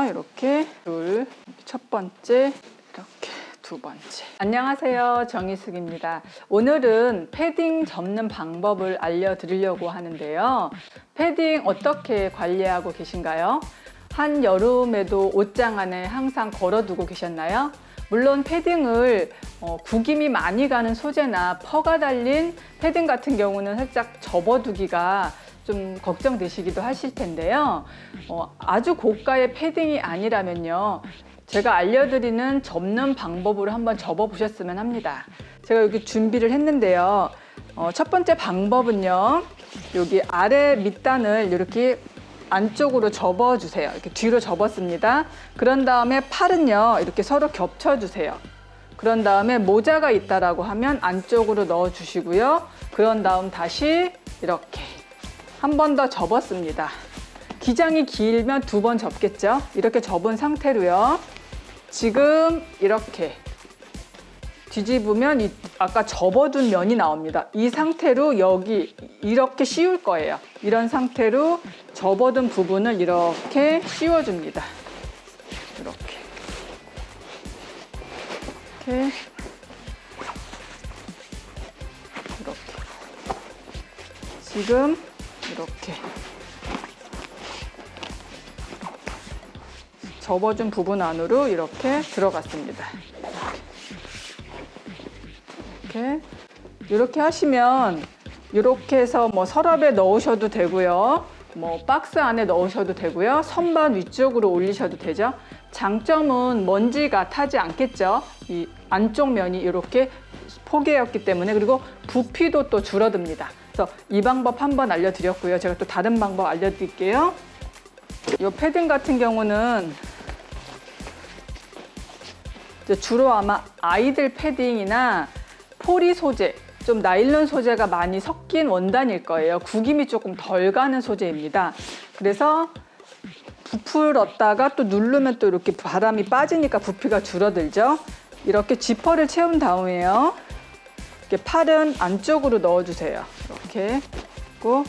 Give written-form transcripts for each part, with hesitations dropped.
이렇게 첫 번째, 이렇게 두 번째. 안녕하세요, 정희숙입니다. 오늘은 패딩 접는 방법을 알려드리려고 하는데요. 패딩 어떻게 관리하고 계신가요? 한여름에도 옷장 안에 항상 걸어두고 계셨나요? 물론 패딩을 구김이 많이 가는 소재나 퍼가 달린 패딩 같은 경우는 살짝 접어두기가 좀 걱정되시기도 하실 텐데요. 아주 고가의 패딩이 아니라면요, 제가 알려드리는 접는 방법으로 한번 접어보셨으면 합니다. 제가 여기 준비를 했는데요. 첫 번째 방법은요, 여기 아래 밑단을 이렇게 안쪽으로 접어주세요. 이렇게 뒤로 접었습니다. 그런 다음에 팔은요, 이렇게 서로 겹쳐주세요. 그런 다음에 모자가 있다라고 하면 안쪽으로 넣어주시고요. 그런 다음 다시 이렇게 한 번 더 접었습니다. 기장이 길면 두 번 접겠죠? 이렇게 접은 상태로요. 지금 이렇게 뒤집으면 아까 접어둔 면이 나옵니다. 이 상태로 여기 이렇게 씌울 거예요. 이런 상태로 접어둔 부분을 이렇게 씌워줍니다. 이렇게. 지금 이렇게 접어준 부분 안으로 이렇게 들어갔습니다. 이렇게 하시면 이렇게 해서 뭐 서랍에 넣으셔도 되고요, 뭐 박스 안에 넣으셔도 되고요, 선반 위쪽으로 올리셔도 되죠. 장점은 먼지가 타지 않겠죠. 이 안쪽 면이 이렇게 포개였기 때문에. 그리고 부피도 또 줄어듭니다. 그래서 이 방법 한번 알려드렸고요. 제가 또 다른 방법 알려드릴게요. 이 패딩 같은 경우는 주로 아마 아이들 패딩이나 포리 소재, 좀 나일론 소재가 많이 섞인 원단일 거예요. 구김이 조금 덜 가는 소재입니다. 그래서 부풀었다가 또 누르면 또 이렇게 바람이 빠지니까 부피가 줄어들죠. 이렇게 지퍼를 채운 다음에요, 이렇게 팔은 안쪽으로 넣어주세요. 이렇게 고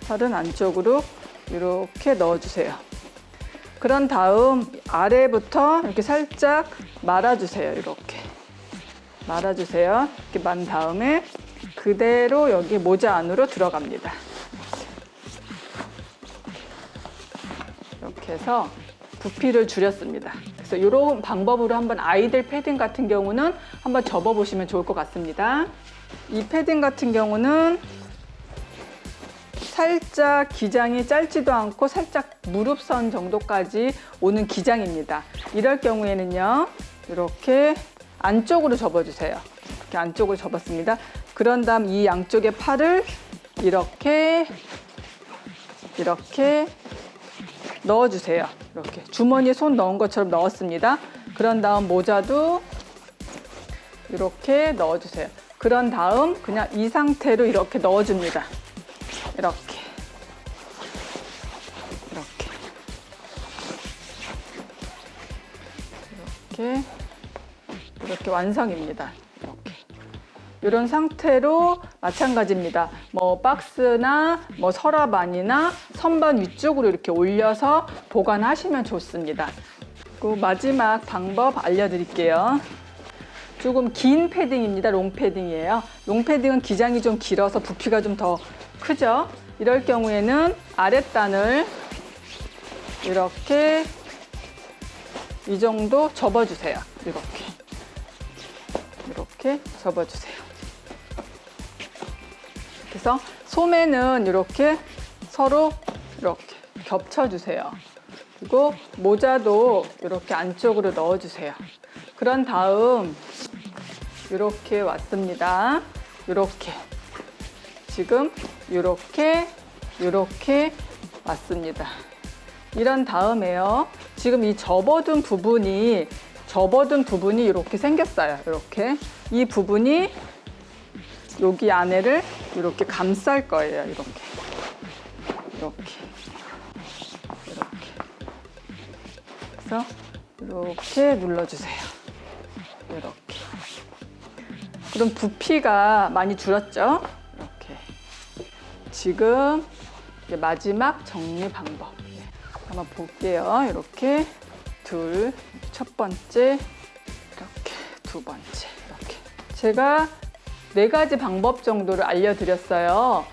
팔은 안쪽으로 이렇게 넣어주세요. 그런 다음 아래부터 이렇게 살짝 말아주세요. 이렇게 말아주세요. 이렇게 만 다음에 그대로 여기 모자 안으로 들어갑니다. 이렇게 해서 부피를 줄였습니다. 그래서 이런 방법으로 한번 아이들 패딩 같은 경우는 한번 접어보시면 좋을 것 같습니다. 이 패딩 같은 경우는 살짝 기장이 짧지도 않고 살짝 무릎선 정도까지 오는 기장입니다. 이럴 경우에는요, 이렇게 안쪽으로 접어주세요. 이렇게 안쪽으로 접었습니다. 그런 다음 이 양쪽의 팔을 이렇게 넣어주세요. 이렇게 주머니에 손 넣은 것처럼 넣었습니다. 그런 다음 모자도 이렇게 넣어주세요. 그런 다음 그냥 이 상태로 이렇게 넣어줍니다. 이렇게 완성입니다. 이런 상태로 마찬가지입니다. 뭐 박스나 뭐 서랍 안이나 선반 위쪽으로 이렇게 올려서 보관하시면 좋습니다. 그리고 마지막 방법 알려드릴게요. 조금 긴 패딩입니다. 롱 패딩이에요. 롱 패딩은 기장이 좀 길어서 부피가 좀 더 크죠. 이럴 경우에는 아랫단을 이렇게 이 정도 접어주세요. 이렇게 접어주세요. 그래서 소매는 이렇게 서로 이렇게 겹쳐주세요. 그리고 모자도 이렇게 안쪽으로 넣어주세요. 그런 다음 이렇게 왔습니다. 이렇게 지금 이렇게 왔습니다. 이런 다음에요, 지금 이 접어둔 부분이 이렇게 생겼어요. 이렇게 이 부분이 여기 안에를 이렇게 감쌀 거예요. 이렇게 그래서 이렇게 눌러주세요. 이렇게. 그럼 부피가 많이 줄었죠? 이렇게. 지금 이제 마지막 정리 방법. 한번 볼게요. 이렇게 첫 번째, 이렇게 두 번째, 이렇게. 제가 4가지 방법 정도를 알려드렸어요.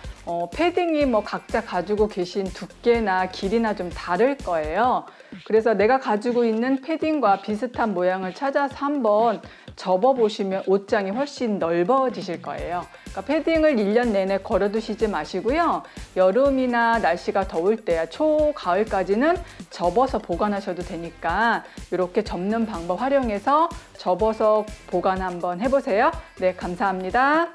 패딩이 뭐 각자 가지고 계신 두께나 길이나 좀 다를 거예요. 그래서 내가 가지고 있는 패딩과 비슷한 모양을 찾아서 한번 접어보시면 옷장이 훨씬 넓어지실 거예요. 그러니까 패딩을 1년 내내 걸어두시지 마시고요. 여름이나 날씨가 더울 때 초가을까지는 접어서 보관하셔도 되니까 이렇게 접는 방법 활용해서 접어서 보관 한번 해보세요. 네, 감사합니다.